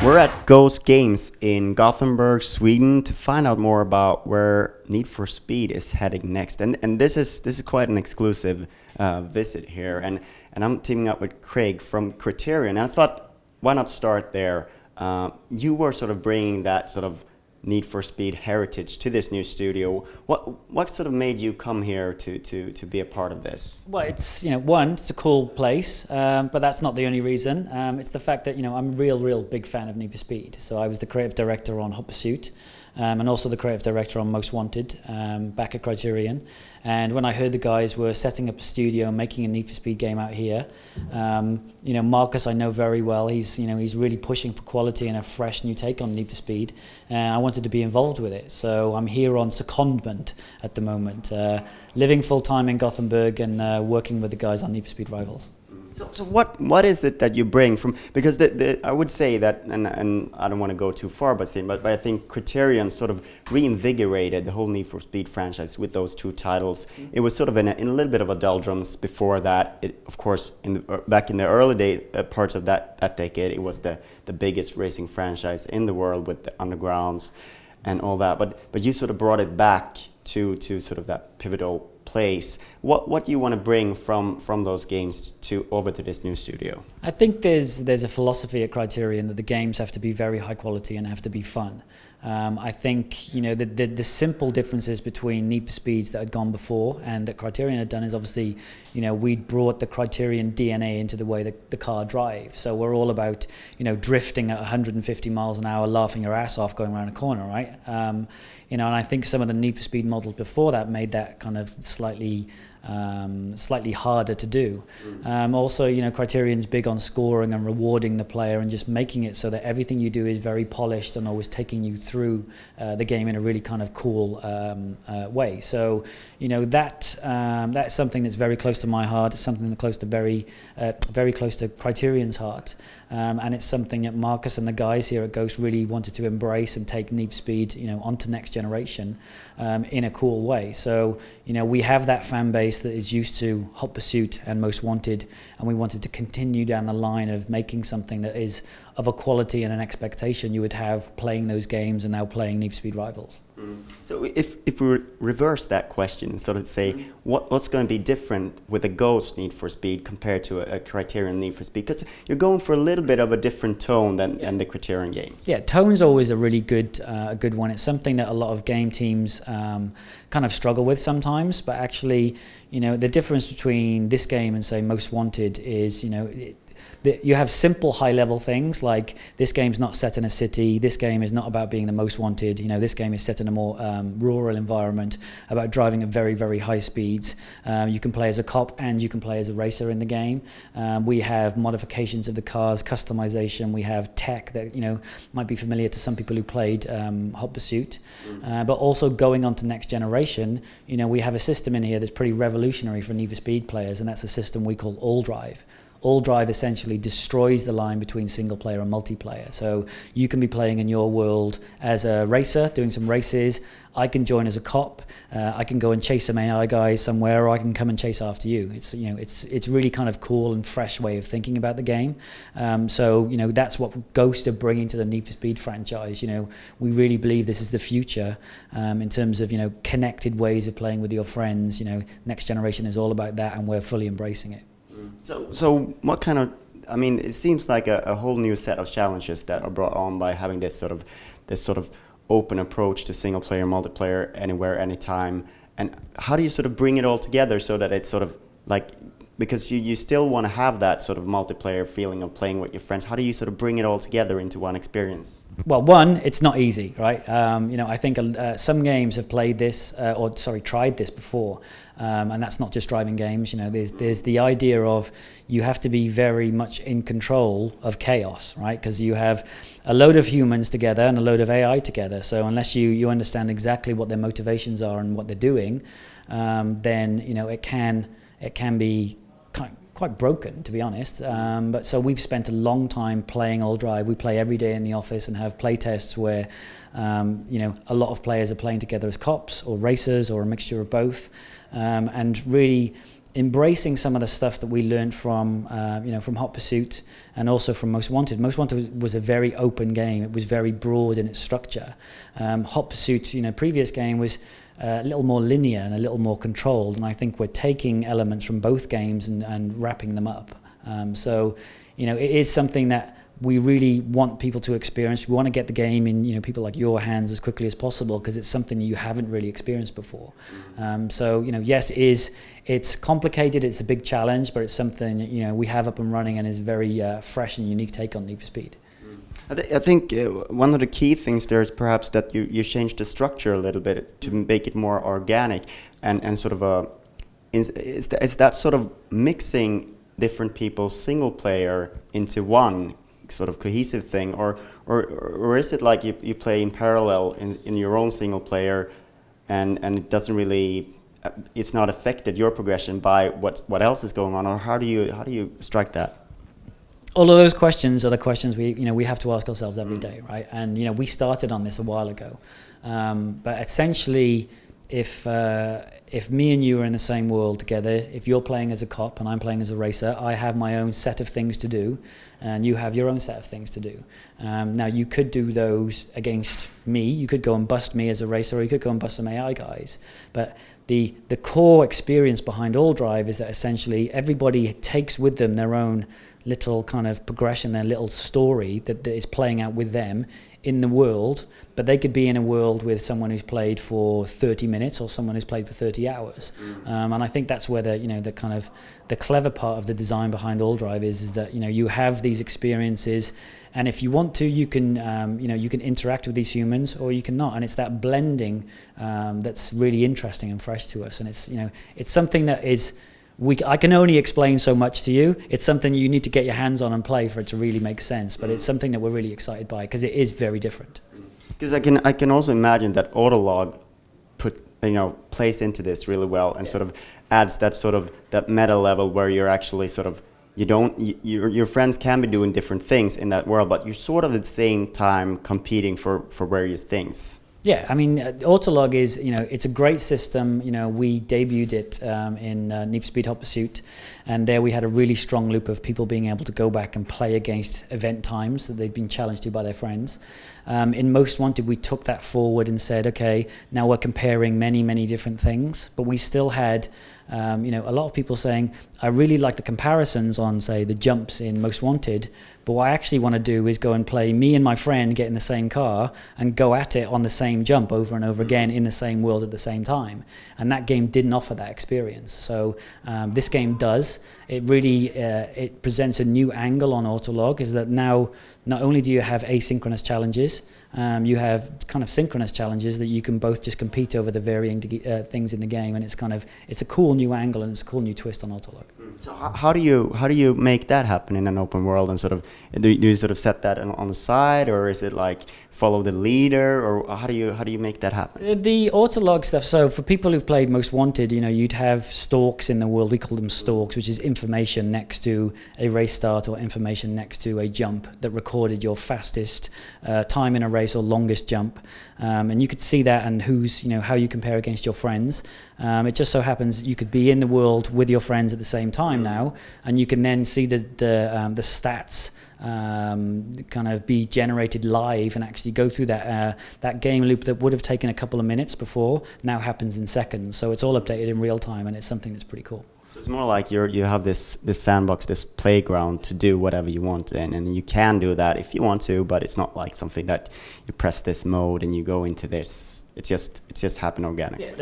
We're at Ghost Games in Gothenburg, Sweden, to find out more about where Need for Speed is heading next. And this is quite an exclusive visit here. And I'm teaming up with Craig from Criterion. And I thought, why not start there? You were sort of bringing that sort of Need for Speed heritage to this new studio. What sort of made you come here to be a part of this? Well, it's it's a cool place, but that's not the only reason. It's the fact that I'm a real big fan of Need for Speed. So I was the creative director on Hot Pursuit, and also the creative director on Most Wanted back at Criterion. And when I heard the guys were setting up a studio and making a Need for Speed game out here, Marcus I know very well. He's really pushing for quality and a fresh new take on Need for Speed, and I wanted to be involved with it. So I'm here on secondment at the moment, living full time in Gothenburg and working with the guys on Need for Speed Rivals. So what is it that you bring from, because I would say that, and I don't want to go too far, but I think Criterion sort of reinvigorated the whole Need for Speed franchise with those two titles. It was sort of in a little bit of a doldrums before that. Of course, back in the early parts of that decade, it was the biggest racing franchise in the world with the undergrounds and all that. But you sort of brought it back to sort of that pivotal place. What do you want to bring from those games over to this new studio? I think there's a philosophy at Criterion that the games have to be very high quality and have to be fun. I think the simple differences between Need for Speeds that had gone before and that Criterion had done is obviously we'd brought the Criterion DNA into the way that the car drives. So we're all about drifting at 150 miles an hour, laughing your ass off going around a corner, right? And I think some of the Need for Speed models before that made that kind of slightly harder to do. Also, Criterion's big on scoring and rewarding the player and just making it so that everything you do is very polished and always taking you through the game in a really kind of cool way. So, that's something that's very close to my heart. It's something that's close to very close to Criterion's heart. And it's something that Marcus and the guys here at Ghost really wanted to embrace and take Need for Speed, onto next generation in a cool way. So, we have that fan base that is used to Hot Pursuit and Most Wanted, and we wanted to continue down the line of making something that is of a quality and an expectation you would have playing those games and now playing Need for Speed Rivals. So if we reverse that question and sort of say what's going to be different with a Ghost Need for Speed compared to a Criterion Need for Speed, because you're going for a little bit of a different tone than the Criterion games. Yeah, tone's always a really good one. It's something that a lot of game teams kind of struggle with sometimes, but actually, the difference between this game and say Most Wanted is, you have simple high-level things like this game's not set in a city, this game is not about being the most wanted, this game is set in a more rural environment, about driving at very high speeds. You can play as a cop and you can play as a racer in the game. We have modifications of the cars, customization, we have tech that might be familiar to some people who played Hot Pursuit. But also going on to next generation, we have a system in here that's pretty revolutionary for Need for Speed players, and that's a system we call AllDrive. AllDrive essentially destroys the line between single player and multiplayer. So you can be playing in your world as a racer, doing some races. I can join as a cop. I can go and chase some AI guys somewhere, or I can come and chase after you. It's really kind of cool and fresh way of thinking about the game. So that's what Ghost are bringing to the Need for Speed franchise. We really believe this is the future in terms of connected ways of playing with your friends. Next generation is all about that, and we're fully embracing it. So what kind of, it seems like a whole new set of challenges that are brought on by having this sort of open approach to single player, multiplayer, anywhere, anytime. And how do you sort of bring it all together so that it's sort of like because you still want to have that sort of multiplayer feeling of playing with your friends. How do you sort of bring it all together into one experience? Well, one, it's not easy, right? I think some games have played this, tried this before, and that's not just driving games. There's the idea of you have to be very much in control of chaos, right? Because you have a load of humans together and a load of AI together. So unless you understand exactly what their motivations are and what they're doing, then it can be quite broken, to be honest. But so we've spent a long time playing AllDrive. We play every day in the office and have play tests where a lot of players are playing together as cops or racers or a mixture of both, and really embracing some of the stuff that we learned from Hot Pursuit and also from Most Wanted. Most Wanted was a very open game. It was very broad in its structure. Hot Pursuit, previous game was a little more linear and a little more controlled, and I think we're taking elements from both games and wrapping them up. It is something that we really want people to experience. We want to get the game in people like your hands as quickly as possible, because it's something you haven't really experienced before. Yes, it's complicated, it's a big challenge, but it's something we have up and running and is very fresh and unique take on Need for Speed. I think one of the key things there is perhaps that you change the structure a little bit to make it more organic, and sort of is that sort of mixing different people's single player into one sort of cohesive thing, or is it like you play in parallel in your own single player, and it doesn't really it's not affected your progression by what else is going on, or how do you strike that? All of those questions are the questions we have to ask ourselves every day, right? And we started on this a while ago, but essentially, if me and you are in the same world together, if you're playing as a cop and I'm playing as a racer, I have my own set of things to do, and you have your own set of things to do. Now, you could do those against me. You could go and bust me as a racer, or you could go and bust some AI guys. But the core experience behind AllDrive is that essentially everybody takes with them their own little kind of progression, their little story that is playing out with them in the world, but they could be in a world with someone who's played for 30 minutes or someone who's played for 30 hours. And I think that's where the clever part of the design behind AllDrive is that you have these experiences, and if you want to, you can interact with these humans, or you can not. And it's that blending that's really interesting and fresh to us. And it's something that is I can only explain so much to you. It's something you need to get your hands on and play for it to really make sense. But it's something that we're really excited by, because it is very different. Because I can also imagine that Autolog plays into this really well, and sort of adds that meta level where you're actually sort of your friends can be doing different things in that world, but you're sort of at the same time competing for various things. Yeah, I mean, Autolog is, it's a great system. We debuted it in Need for Speed Hot Pursuit, and there we had a really strong loop of people being able to go back and play against event times that they'd been challenged to by their friends. In Most Wanted, we took that forward and said, okay, now we're comparing many, many different things, but we still had a lot of people saying, I really like the comparisons on, say, the jumps in Most Wanted, but what I actually want to do is go and play me and my friend get in the same car and go at it on the same jump over and over again in the same world at the same time. And that game didn't offer that experience. So this game does. It really it presents a new angle on Autolog, is that now not only do you have asynchronous challenges, you have kind of synchronous challenges that you can both just compete over the varying things in the game, and it's a cool new angle, and it's a cool new twist on Autolog. So how do you make that happen in an open world, and sort of do you sort of set that on the side, or is it like follow the leader, or how do you make that happen? The Autolog stuff. So for people who've played Most Wanted, you'd have stalks in the world. We call them stalks, which is information next to a race start or information next to a jump that recorded your fastest time in a race or longest jump, and you could see that and how you compare against your friends. It just so happens you could be in the world with your friends at the same time now, and you can then see the stats kind of be generated live and actually go through that game loop that would have taken a couple of minutes before now happens in seconds. So it's all updated in real time, and it's something that's pretty cool. So it's more like you have this sandbox, this playground to do whatever you want in, and you can do that if you want to, but it's not like something that you press this mode and you go into this. It's just happen organically. Yeah,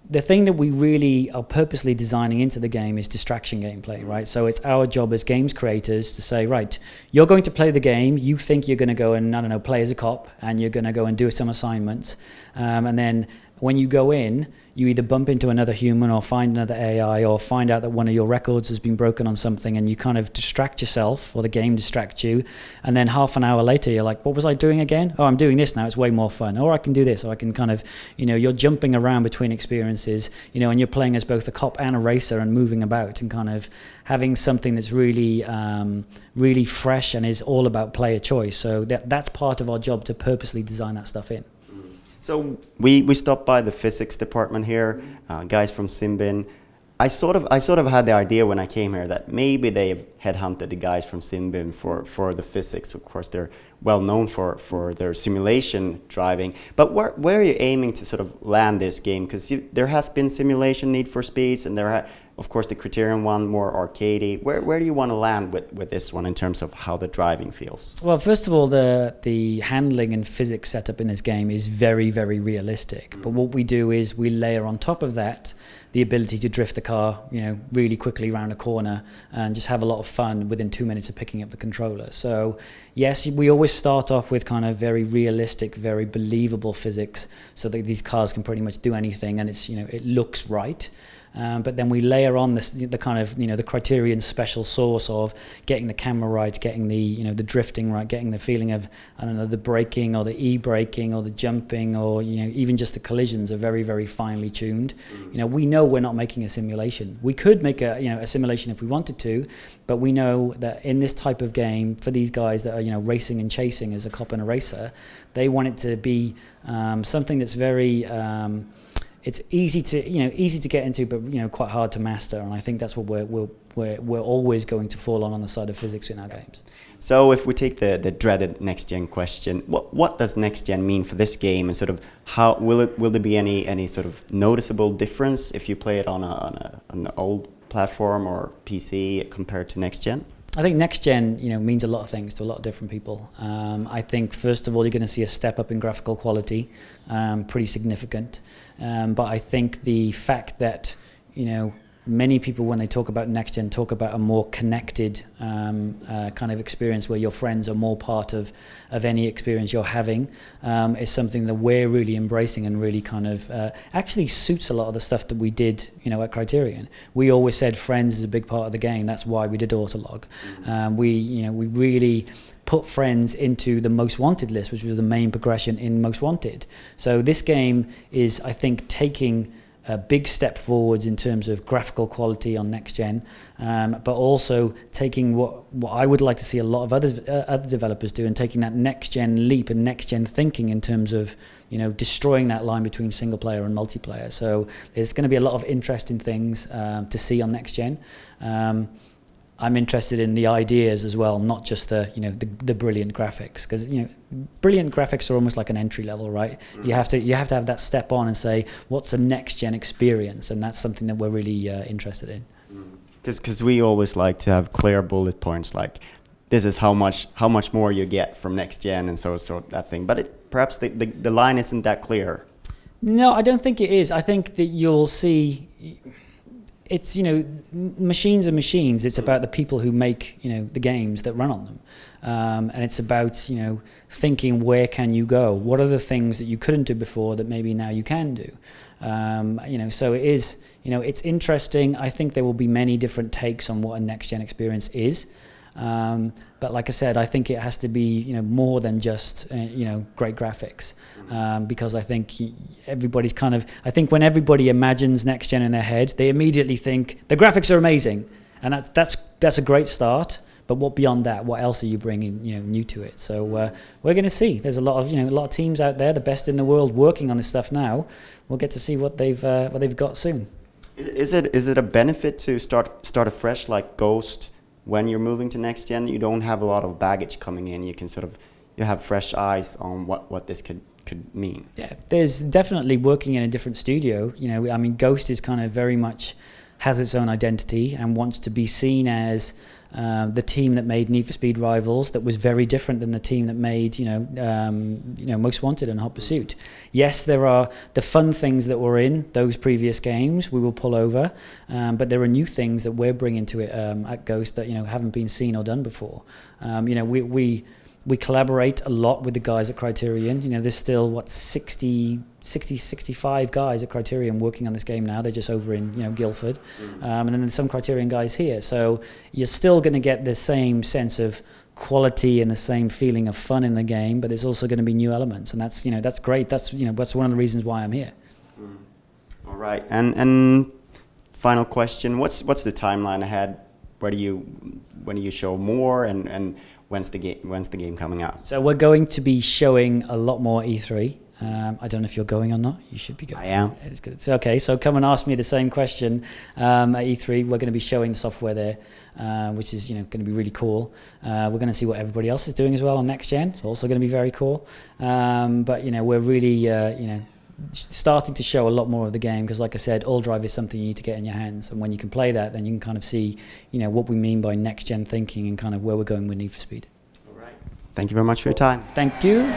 the thing that we really are purposely designing into the game is distraction gameplay, right? So it's our job as games creators to say, right, you're going to play the game, you think you're going to go and, I don't know, play as a cop, and you're going to go and do some assignments, and then when you go in, you either bump into another human or find another AI or find out that one of your records has been broken on something, and you kind of distract yourself, or the game distracts you, and then half an hour later you're like, what was I doing again? Oh, I'm doing this now, it's way more fun. Or I can do this, or I can kind of, you're jumping around between experiences, and you're playing as both a cop and a racer and moving about and kind of having something that's really really fresh and is all about player choice. So that's part of our job, to purposely design that stuff in. So we stopped by the physics department here, guys from Simbin. I sort of had the idea when I came here that maybe they've headhunted the guys from Simbin for the physics. Of course, they're well known for their simulation driving. But where are you aiming to sort of land this game? Because there has been simulation Need for Speeds, and of course the Criterion one more arcadey. Where do you want to land with this one in terms of how the driving feels? Well, first of all, the handling and physics setup in this game is very, very realistic. But what we do is we layer on top of that the ability to drift the car, really quickly around a corner and just have a lot of fun within 2 minutes of picking up the controller. So yes, we always start off with kind of very realistic, very believable physics, so that these cars can pretty much do anything, and it's it looks right. But then we layer on the kind of the Criterion special sauce of getting the camera right, getting the the drifting right, getting the feeling of, I don't know, the braking or the e-braking or the jumping, or even just the collisions are very, very finely tuned. We know we're not making a simulation. We could make a simulation if we wanted to, but we know that in this type of game, for these guys that are racing and chasing as a cop and a racer, they want it to be something that's very it's easy to get into, but quite hard to master. And I think that's what we're always going to fall on the side of physics in our games. So if we take the dreaded next-gen question, what does next-gen mean for this game, and sort of how will there be any sort of noticeable difference if you play it on an old platform or PC compared to next-gen? I think next-gen, means a lot of things to a lot of different people. I think first of all, you're going to see a step up in graphical quality, pretty significant. But I think the fact that many people, when they talk about next-gen, talk about a more connected kind of experience where your friends are more part of any experience you're having, is something that we're really embracing and really kind of actually suits a lot of the stuff that we did at Criterion. We always said friends is a big part of the game. That's why we did Autolog. We really put friends into the Most Wanted list, which was the main progression in Most Wanted. So this game is, I think, taking a big step forwards in terms of graphical quality on next gen, but also taking what I would like to see a lot of other developers do, and taking that next gen leap and next gen thinking in terms of destroying that line between single player and multiplayer. So there's going to be a lot of interesting things to see on next gen. I'm interested in the ideas as well, not just the brilliant graphics, because brilliant graphics are almost like an entry level, right? You have to have that step on and say, what's a next gen experience, and that's something that we're really interested in. Because we always like to have clear bullet points, like this is how much more you get from next gen, and so that thing. But perhaps the line isn't that clear. No, I don't think it is. I think that you'll see. It's machines are machines. It's about the people who make the games that run on them, and it's about thinking, where can you go? What are the things that you couldn't do before that maybe now you can do? So it is it's interesting. I think there will be many different takes on what a next gen experience is. But like I said, I think it has to be more than just great graphics, because I think everybody's I think when everybody imagines next gen in their head, they immediately think the graphics are amazing, and that's a great start. But what beyond that? What else are you bringing new to it? So we're going to see. There's a lot of teams out there, the best in the world, working on this stuff now. We'll get to see what they've got soon. Is it a benefit to start afresh like Ghost? When you're moving to next gen, you don't have a lot of baggage coming in. You can you have fresh eyes on what this could mean. Yeah, there's definitely working in a different studio. I mean, Ghost is kind of very much has its own identity and wants to be seen as the team that made Need for Speed Rivals, that was very different than the team that made Most Wanted and Hot Pursuit. Yes, there are the fun things that were in those previous games we will pull over, but there are new things that we're bringing to it at Ghost that haven't been seen or done before. We collaborate a lot with the guys at Criterion. There's still 65 guys at Criterion working on this game now. They're just over in Guildford, and then there's some Criterion guys here. So you're still going to get the same sense of quality and the same feeling of fun in the game, but there's also going to be new elements, and that's great. That's one of the reasons why I'm here. All right, and final question: what's the timeline ahead? When do you show more, and when's the game coming out? So we're going to be showing a lot more E3. I don't know if you're going or not. You should be going. I am. It's good. So, okay, so come and ask me the same question at E3. We're going to be showing the software there, which is going to be really cool. We're going to see what everybody else is doing as well on NextGen. It's also going to be very cool. But we're really starting to show a lot more of the game, because like I said, AllDrive is something you need to get in your hands, and when you can play that, then you can kind of see what we mean by next gen thinking and kind of where we're going with Need for Speed. All right. Thank you very much for your time. Thank you.